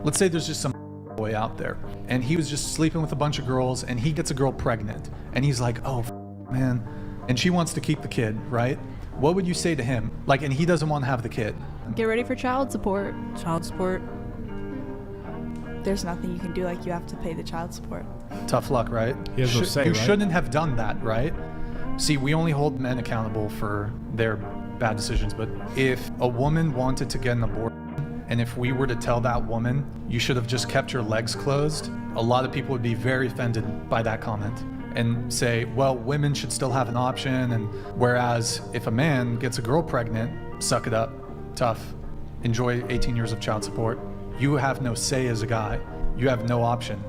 Let's say there's just some boy out there and he was just sleeping with a bunch of girls and he gets a girl pregnant and he's like, oh man, and she wants to keep the kid, right? What would you say to him? Like, and he doesn't want to have the kid. Get ready for child support. Child support. There's nothing you can do, like you have to pay the child support. Tough luck, right? He has no say, you right? shouldn't have done that, right? See, we only hold men accountable for their bad decisions, but if a woman wanted to get an abortion, and if we were to tell that woman, you should have just kept your legs closed, a lot of people would be very offended by that comment and say, well, women should still have an option, and whereas if a man gets a girl pregnant, suck it up, tough, enjoy 18 years of child support. You have no say as a guy. You have no option.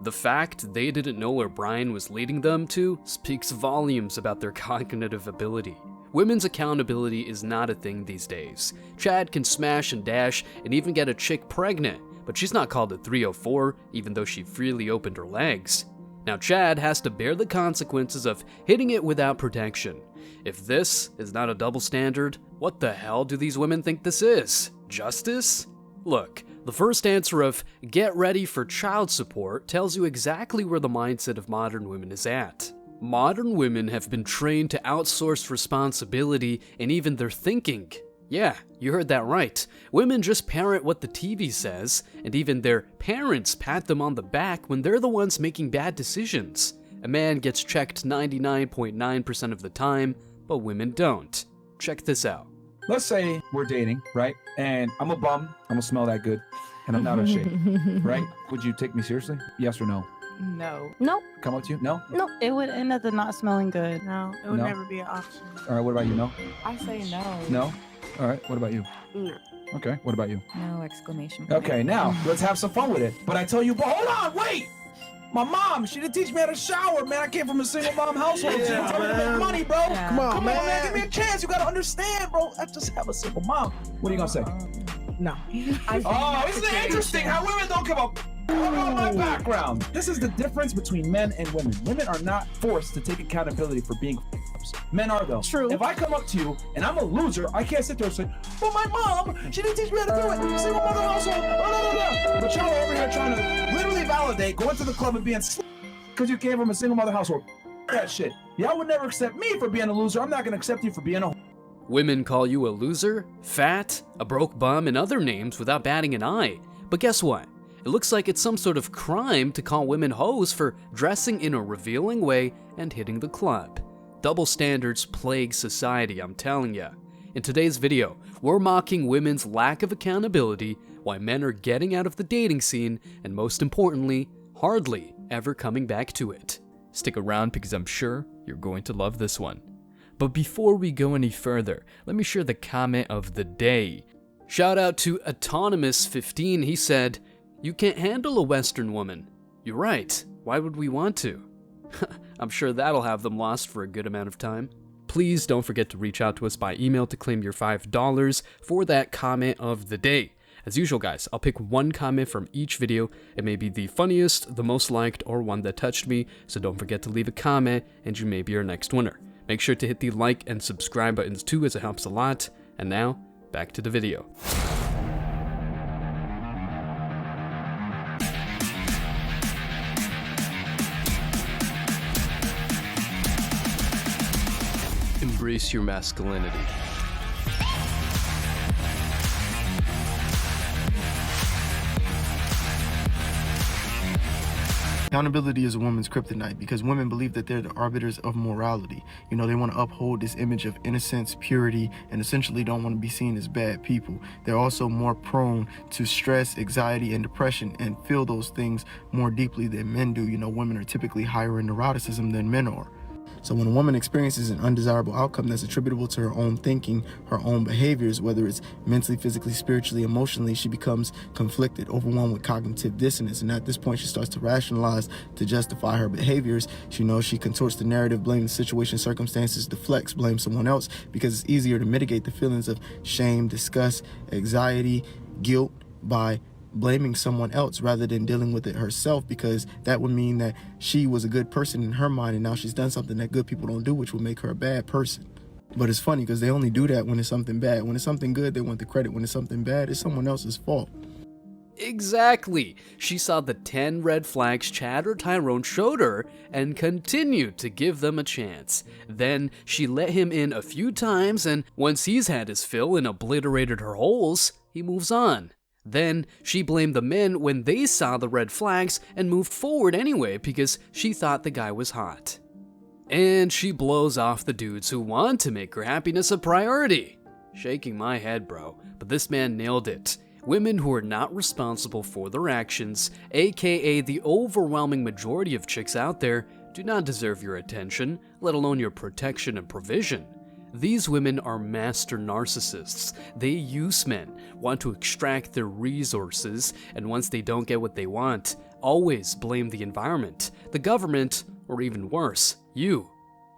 The fact they didn't know where Brian was leading them to speaks volumes about their cognitive ability. Women's accountability is not a thing these days. Chad can smash and dash and even get a chick pregnant, but she's not called a 304 even though she freely opened her legs. Now Chad has to bear the consequences of hitting it without protection. If this is not a double standard, what the hell do these women think this is? Justice? Look, the first answer of get ready for child support tells you exactly where the mindset of modern women is at. Modern women have been trained to outsource responsibility and even their thinking. Yeah, you heard that right. Women just parrot what the TV says, and even their parents pat them on the back when they're the ones making bad decisions. A man gets checked 99.9% of the time, but women don't. Check this out. Let's say we're dating, right? And I'm a bum, I don't smell that good, and I'm not in shape, right? Would you take me seriously? Yes or no? No. Nope. Come up to you? No? Nope. It would end up not smelling good. No, it would No. never be an option. All right, what about you? No? I say no. No? All right, what about you? No. Okay, what about you? No exclamation. Okay, now, let's have some fun with it. But I tell you, but hold on, wait! My mom, she didn't teach me how to shower, man. I came from a single mom household. She didn't tell me to make money, bro. Yeah. Come on, man. Give me a chance. You gotta understand, bro. I just have a single mom. What are you gonna say? No. Oh, isn't it interesting how women don't give a about my background? This is the difference between men and women. Women are not forced to take accountability for being f***ups. Men are, though. True. If I come up to you and I'm a loser, I can't sit there and say, well, my mom, she didn't teach me how to do it. Single mother household. Blah, blah, blah. But y'all are over here trying to literally validate going to the club and being because you came from a single mother household. That shit. Y'all would never accept me for being a loser. I'm not going to accept you for being a Women call you a loser, fat, a broke bum, and other names without batting an eye. But guess what? It looks like it's some sort of crime to call women hoes for dressing in a revealing way and hitting the club. Double standards plague society, I'm telling ya. In today's video, we're mocking women's lack of accountability, why men are getting out of the dating scene, and most importantly, hardly ever coming back to it. Stick around because I'm sure you're going to love this one. But before we go any further, let me share the comment of the day. Shout out to Autonomous15, he said, "You can't handle a Western woman." You're right, why would we want to? I'm sure that'll have them lost for a good amount of time. Please don't forget to reach out to us by email to claim your $5 for that comment of the day. As usual guys, I'll pick one comment from each video. It may be the funniest, the most liked, or one that touched me, so don't forget to leave a comment and you may be our next winner. Make sure to hit the like and subscribe buttons too, as it helps a lot. And now, back to the video. Embrace your masculinity. Accountability is a woman's kryptonite because women believe that they're the arbiters of morality. You know, they want to uphold this image of innocence, purity, and essentially don't want to be seen as bad people. They're also more prone to stress, anxiety, and depression and feel those things more deeply than men do. You know, women are typically higher in neuroticism than men are. So when a woman experiences an undesirable outcome that's attributable to her own thinking, her own behaviors, whether it's mentally, physically, spiritually, emotionally, she becomes conflicted, overwhelmed with cognitive dissonance. And at this point, she starts to rationalize to justify her behaviors. She contorts the narrative, blame the situation, circumstances, deflects, blame someone else, because it's easier to mitigate the feelings of shame, disgust, anxiety, guilt by blaming someone else rather than dealing with it herself, because that would mean that she was a good person in her mind and now she's done something that good people don't do, which would make her a bad person. But it's funny because they only do that when it's something bad. When it's something good, they want the credit. When it's something bad, it's someone else's fault. Exactly. She saw the 10 red flags Chad or Tyrone showed her and continued to give them a chance. Then she let him in a few times, and once he's had his fill and obliterated her holes, he moves on. Then she blamed the men when they saw the red flags and moved forward anyway because she thought the guy was hot. And she blows off the dudes who want to make her happiness a priority. Shaking my head, bro, but this man nailed it. Women who are not responsible for their actions, aka the overwhelming majority of chicks out there, do not deserve your attention, let alone your protection and provision. These women are master narcissists. They use men, want to extract their resources, and once they don't get what they want, always blame the environment, the government, or even worse, you.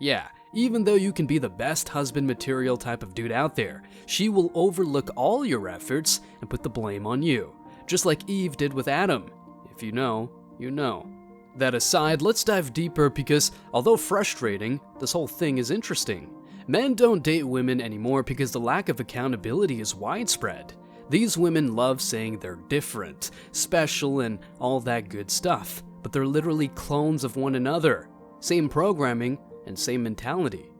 Yeah, even though you can be the best husband material type of dude out there, she will overlook all your efforts and put the blame on you. Just like Eve did with Adam. If you know, you know. That aside, let's dive deeper because, although frustrating, this whole thing is interesting. Men don't date women anymore because the lack of accountability is widespread. These women love saying they're different, special, and all that good stuff, but they're literally clones of one another. Same programming and same mentality.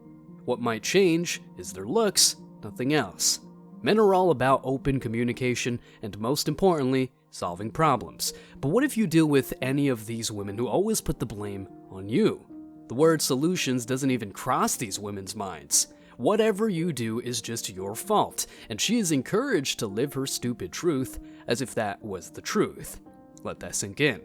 What might change is their looks, nothing else. Men are all about open communication and, most importantly, solving problems. But what if you deal with any of these women who always put the blame on you? The word solutions doesn't even cross these women's minds. Whatever you do is just your fault, and she is encouraged to live her stupid truth as if that was the truth. Let that sink in.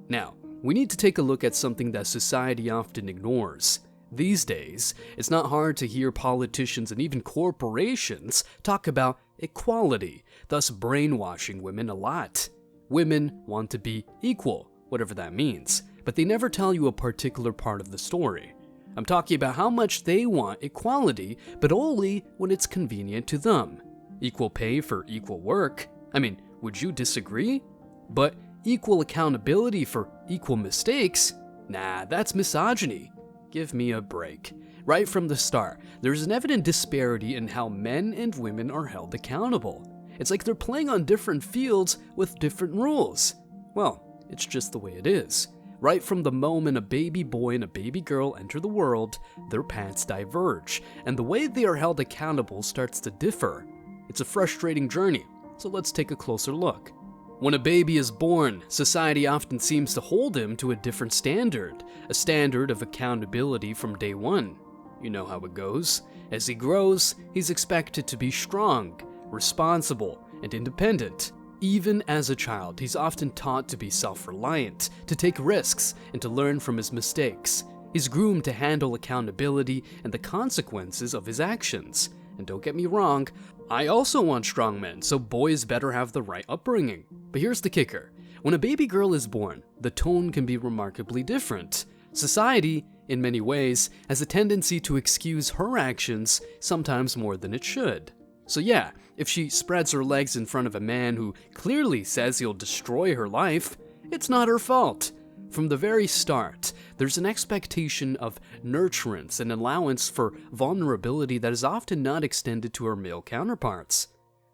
Now, we need to take a look at something that society often ignores. These days, it's not hard to hear politicians and even corporations talk about equality, thus brainwashing women a lot. Women want to be equal, whatever that means, but they never tell you a particular part of the story. I'm talking about how much they want equality, but only when it's convenient to them. Equal pay for equal work? I mean, would you disagree? But equal accountability for equal mistakes? Nah, that's misogyny. Give me a break. Right from the start, there's an evident disparity in how men and women are held accountable. It's like they're playing on different fields with different rules. Well, it's just the way it is. Right from the moment a baby boy and a baby girl enter the world, their paths diverge, and the way they are held accountable starts to differ. It's a frustrating journey, so let's take a closer look. When a baby is born, society often seems to hold him to a different standard, a standard of accountability from day one. You know how it goes. As he grows, he's expected to be strong, responsible, and independent. Even as a child, he's often taught to be self-reliant, to take risks, and to learn from his mistakes. He's groomed to handle accountability and the consequences of his actions. And don't get me wrong, I also want strong men, so boys better have the right upbringing. But here's the kicker. When a baby girl is born, the tone can be remarkably different. Society, in many ways, has a tendency to excuse her actions, sometimes more than it should. So yeah, if she spreads her legs in front of a man who clearly says he'll destroy her life, it's not her fault. From the very start, there's an expectation of nurturance and allowance for vulnerability that is often not extended to her male counterparts.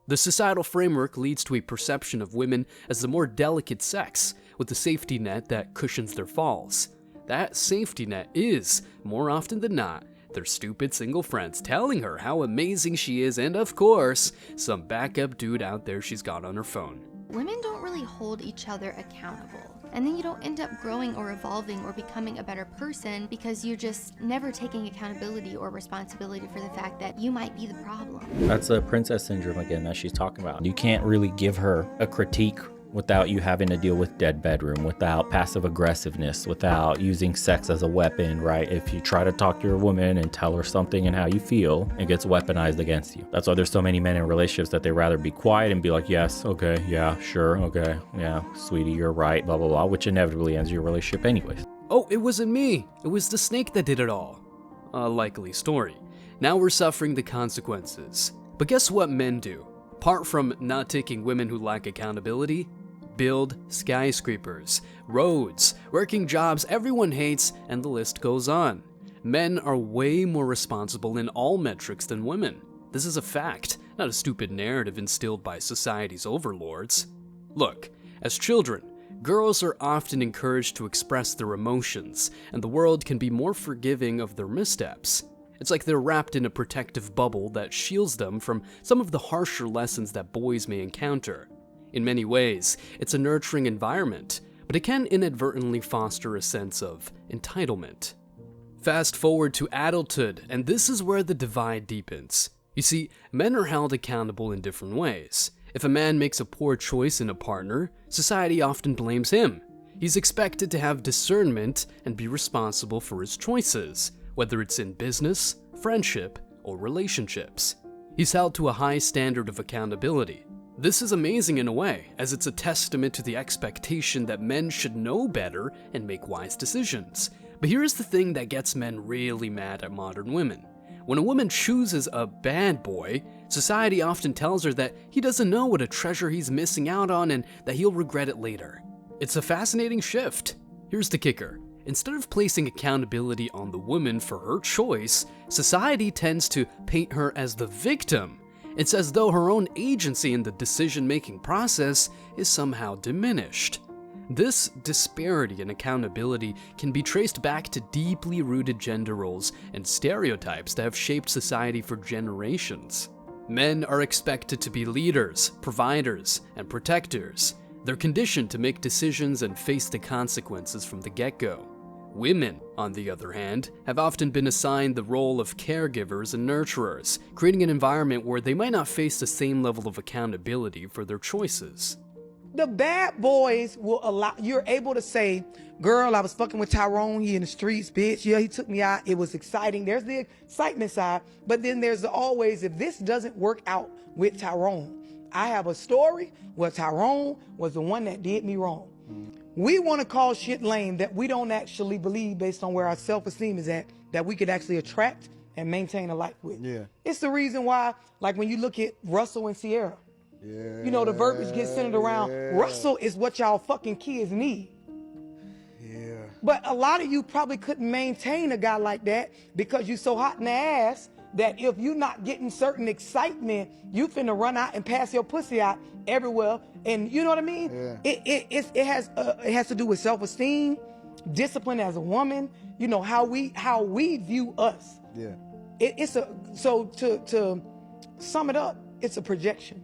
The societal framework leads to a perception of women as the more delicate sex, with a safety net that cushions their falls. That safety net is, more often than not, their stupid single friends telling her how amazing she is, and of course, some backup dude out there she's got on her phone. Women don't really hold each other accountable. And then you don't end up growing or evolving or becoming a better person because you're just never taking accountability or responsibility for the fact that you might be the problem. That's a princess syndrome again that she's talking about. You can't really give her a critique without you having to deal with dead bedroom, without passive aggressiveness, without using sex as a weapon, right? If you try to talk to your woman and tell her something and how you feel, it gets weaponized against you. That's why there's so many men in relationships that they rather be quiet and be like, yes, okay, yeah, sure, okay, yeah, sweetie, you're right, blah, blah, blah, which inevitably ends your relationship anyways. Oh, it wasn't me. It was the snake that did it all. A likely story. Now we're suffering the consequences. But guess what men do? Apart from not taking women who lack accountability, build skyscrapers, roads, working jobs everyone hates, and the list goes on. Men are way more responsible in all metrics than women. This is a fact, not a stupid narrative instilled by society's overlords. Look, As children, girls are often encouraged to express their emotions, and the world can be more forgiving of their missteps. It's like they're wrapped in a protective bubble that shields them from some of the harsher lessons that boys may encounter. In many ways, it's a nurturing environment, but it can inadvertently foster a sense of entitlement. Fast forward to adulthood, and this is where the divide deepens. You see, men are held accountable in different ways. If a man makes a poor choice in a partner, society often blames him. He's expected to have discernment and be responsible for his choices, whether it's in business, friendship, or relationships. He's held to a high standard of accountability. This is amazing in a way, as it's a testament to the expectation that men should know better and make wise decisions. But here's the thing that gets men really mad at modern women. When a woman chooses a bad boy, society often tells her that he doesn't know what a treasure he's missing out on and that he'll regret it later. It's a fascinating shift. Here's the kicker. Instead of placing accountability on the woman for her choice, society tends to paint her as the victim. It's as though her own agency in the decision-making process is somehow diminished. This disparity in accountability can be traced back to deeply rooted gender roles and stereotypes that have shaped society for generations. Men are expected to be leaders, providers, and protectors. They're conditioned to make decisions and face the consequences from the get-go. Women, on the other hand, have often been assigned the role of caregivers and nurturers, creating an environment where they might not face the same level of accountability for their choices. The bad boys will allow, you're able to say, girl, I was fucking with Tyrone, he in the streets, bitch. Yeah, he took me out. It was exciting. There's the excitement side. But then there's always, if this doesn't work out with Tyrone, I have a story where Tyrone was the one that did me wrong. We want to call shit lame that we don't actually believe based on where our self-esteem is at, that we could actually attract and maintain a life with. Yeah. It's the reason why, like when you look at Russell and Sierra, you know, the verbiage gets centered around Russell is what y'all fucking kids need. Yeah. But a lot of you probably couldn't maintain a guy like that because you so hot in the ass that if you're not getting certain excitement, you finna run out and pass your pussy out everywhere. And you know what I mean? Yeah. It has to do with self-esteem, discipline as a woman, you know, how we view us. Yeah. So to sum it up, it's a projection.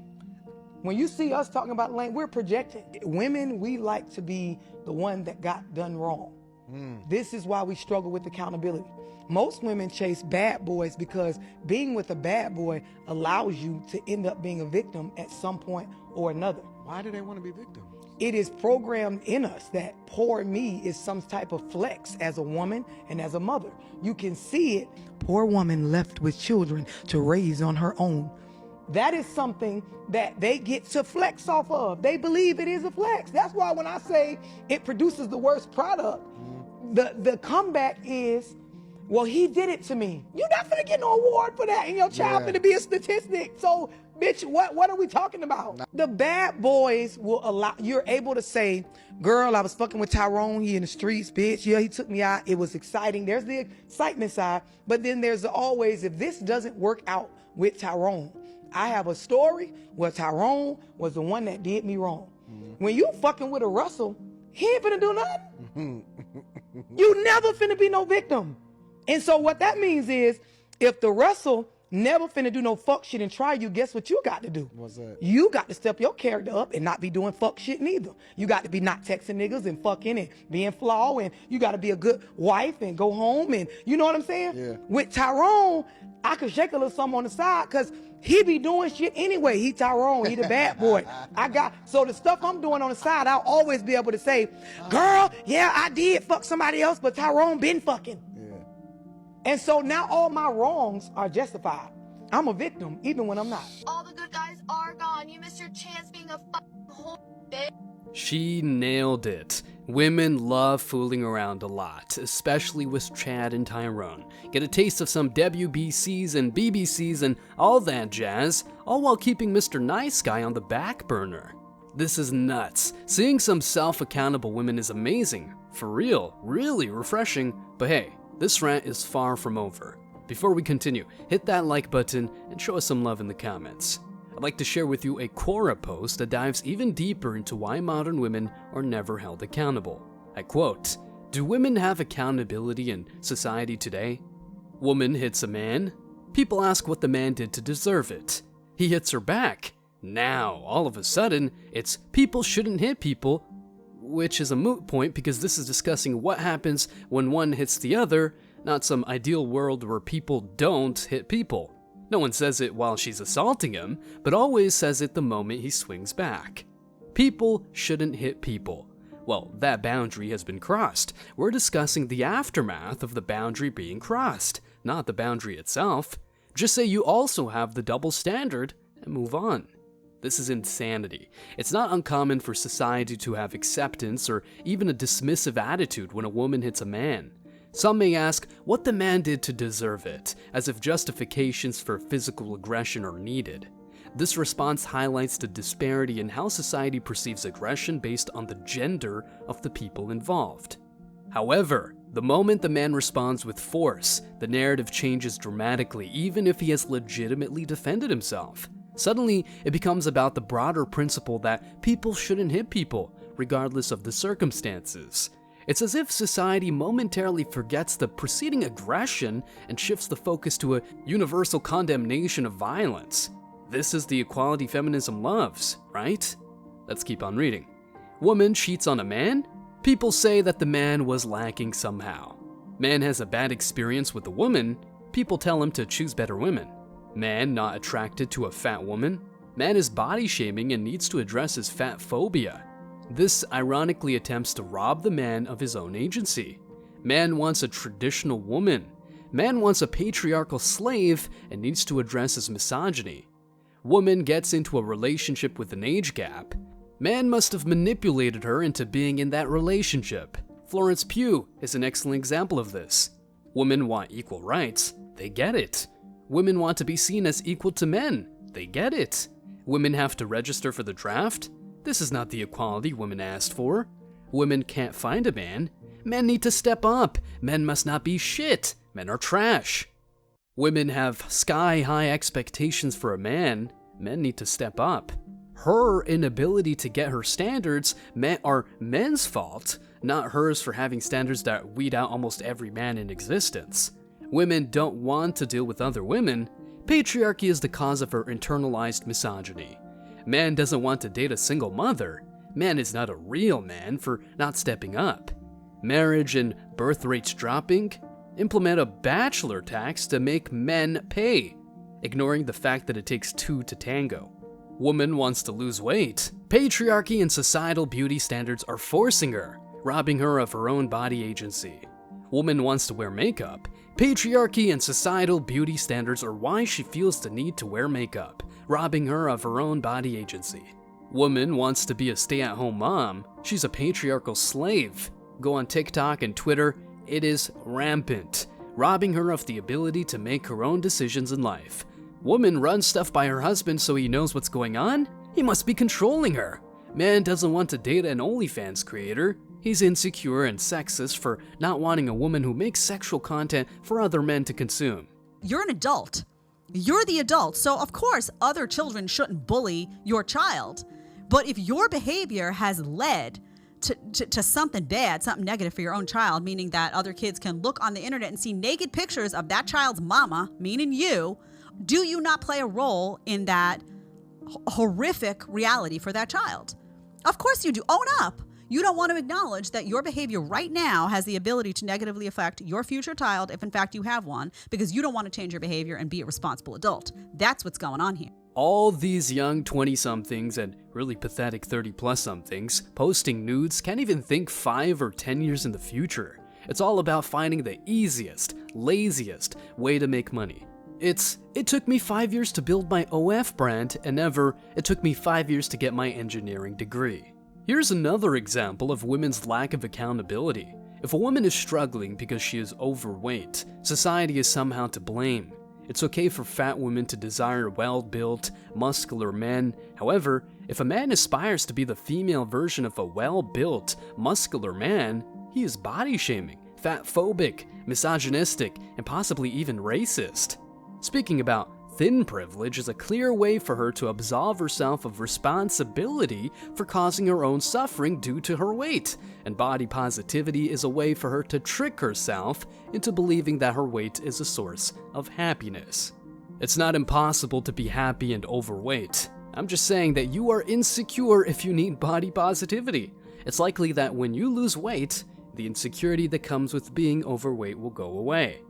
When you see us talking about lane, we're projecting. Women, we like to be the one that got done wrong. This is why we struggle with accountability. Most women chase bad boys because being with a bad boy allows you to end up being a victim at some point or another. Why do they want to be victims? It is programmed in us that poor me is some type of flex as a woman and as a mother. You can see it. Poor woman left with children to raise on her own. That is something that they get to flex off of. They believe it is a flex. That's why when I say it produces the worst product, the comeback is, well, he did it to me. You're not gonna get no award for that, and your child gonna be a statistic. So, bitch, what are we talking about? The bad boys will allow, you're able to say, girl, I was fucking with Tyrone, he in the streets, bitch. Yeah, he took me out. It was exciting. There's the excitement side. But then there's always, if this doesn't work out with Tyrone, I have a story where Tyrone was the one that did me wrong. When you fucking with a Russell, he ain't finna do nothing. You never finna be no victim. And so what that means is, if the Russell never finna do no fuck shit and try you, guess what you got to do? What's that? You got to step your character up and not be doing fuck shit neither. You got to be not texting niggas and fucking and being flaw, and you got to be a good wife and go home, and you know what I'm saying? Yeah. With Tyrone, I could shake a little something on the side because he be doing shit anyway. He Tyrone, he the bad boy. So the stuff I'm doing on the side, I'll always be able to say, girl, yeah, I did fuck somebody else, but Tyrone been fucking. And so now all my wrongs are justified. I'm a victim, even when I'm not. All the good guys are gone. You missed your chance being a fucking whole bitch. She nailed it. Women love fooling around a lot, especially with Chad and Tyrone. Get a taste of some WBCs and BBCs and all that jazz, all while keeping Mr. Nice Guy on the back burner. This is nuts. Seeing some self-accountable women is amazing. For real, really refreshing. But hey, this rant is far from over. Before we continue, hit that like button and show us some love in the comments. I'd like to share with you a Quora post that dives even deeper into why modern women are never held accountable. I quote, "Do women have accountability in society today? Woman hits a man. People ask what the man did to deserve it. He hits her back. Now, all of a sudden, it's people shouldn't hit people," which is a moot point because this is discussing what happens when one hits the other, not some ideal world where people don't hit people. No one says it while she's assaulting him, but always says it the moment he swings back. People shouldn't hit people. Well, that boundary has been crossed. We're discussing the aftermath of the boundary being crossed, not the boundary itself. Just say you also have the double standard and move on. This is insanity. It's not uncommon for society to have acceptance or even a dismissive attitude when a woman hits a man. Some may ask what the man did to deserve it, as if justifications for physical aggression are needed. This response highlights the disparity in how society perceives aggression based on the gender of the people involved. However, the moment the man responds with force, the narrative changes dramatically, even if he has legitimately defended himself. Suddenly, it becomes about the broader principle that people shouldn't hit people, regardless of the circumstances. It's as if society momentarily forgets the preceding aggression and shifts the focus to a universal condemnation of violence. This is the equality feminism loves, right? Let's keep on reading. Woman cheats on a man? People say that the man was lacking somehow. Man has a bad experience with a woman? People tell him to choose better women. Man not attracted to a fat woman? Man is body shaming and needs to address his fat phobia. This ironically attempts to rob the man of his own agency. Man wants a traditional woman. Man wants a patriarchal slave and needs to address his misogyny. Woman gets into a relationship with an age gap. Man must have manipulated her into being in that relationship. Florence Pugh is an excellent example of this. Women want equal rights. They get it. Women want to be seen as equal to men. They get it. Women have to register for the draft. This is not the equality women asked for. Women can't find a man. Men need to step up. Men must not be shit. Men are trash. Women have sky-high expectations for a man. Men need to step up. Her inability to get her standards are men's fault, not hers for having standards that weed out almost every man in existence. Women don't want to deal with other women. Patriarchy is the cause of her internalized misogyny. Man doesn't want to date a single mother. Man is not a real man for not stepping up. Marriage and birth rates dropping? Implement a bachelor tax to make men pay, ignoring the fact that it takes two to tango. Woman wants to lose weight. Patriarchy and societal beauty standards are forcing her, robbing her of her own body agency. Woman wants to wear makeup. Patriarchy and societal beauty standards are why she feels the need to wear makeup, robbing her of her own body agency. Woman wants to be a stay-at-home mom. She's a patriarchal slave. Go on TikTok and Twitter, it is rampant, robbing her of the ability to make her own decisions in life. Woman runs stuff by her husband so he knows what's going on? He must be controlling her. Man doesn't want to date an OnlyFans creator. He's insecure and sexist for not wanting a woman who makes sexual content for other men to consume. You're an adult. You're the adult, so of course other children shouldn't bully your child. But if your behavior has led to something bad, something negative for your own child, meaning that other kids can look on the internet and see naked pictures of that child's mama, meaning you, do you not play a role in that horrific reality for that child? Of course you do. Own up. You don't want to acknowledge that your behavior right now has the ability to negatively affect your future child, if in fact you have one, because you don't want to change your behavior and be a responsible adult. That's what's going on here. All these young 20-somethings and really pathetic 30-plus-somethings posting nudes can't even think 5 or 10 years in the future. It's all about finding the easiest, laziest way to make money. It took me 5 years to build my OF brand, and it took me 5 years to get my engineering degree. Here's another example of women's lack of accountability. If a woman is struggling because she is overweight, society is somehow to blame. It's okay for fat women to desire well-built, muscular men. However, if a man aspires to be the female version of a well-built, muscular man, he is body-shaming, fat-phobic, misogynistic, and possibly even racist. Speaking about thin privilege is a clear way for her to absolve herself of responsibility for causing her own suffering due to her weight, and body positivity is a way for her to trick herself into believing that her weight is a source of happiness. It's not impossible to be happy and overweight. I'm just saying that you are insecure if you need body positivity. It's likely that when you lose weight, the insecurity that comes with being overweight will go away.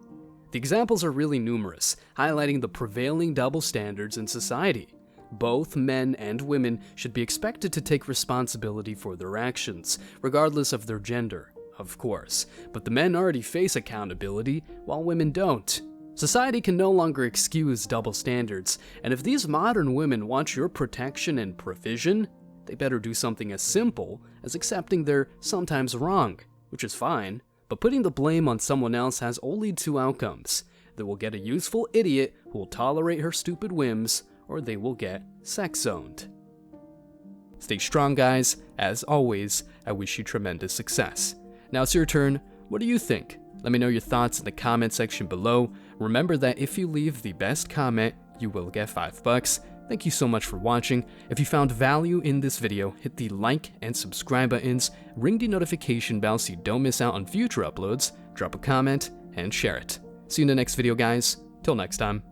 The examples are really numerous, highlighting the prevailing double standards in society. Both men and women should be expected to take responsibility for their actions, regardless of their gender, of course, but the men already face accountability, while women don't. Society can no longer excuse double standards, and if these modern women want your protection and provision, they better do something as simple as accepting they're sometimes wrong, which is fine. But putting the blame on someone else has only two outcomes. They will get a useful idiot who will tolerate her stupid whims, or they will get sex-zoned. Stay strong, guys. As always, I wish you tremendous success. Now it's your turn. What do you think? Let me know your thoughts in the comment section below. Remember that if you leave the best comment, you will get $5. Thank you so much for watching. If you found value in this video, hit the like and subscribe buttons, ring the notification bell so you don't miss out on future uploads, drop a comment, and share it. See you in the next video, guys. Till next time.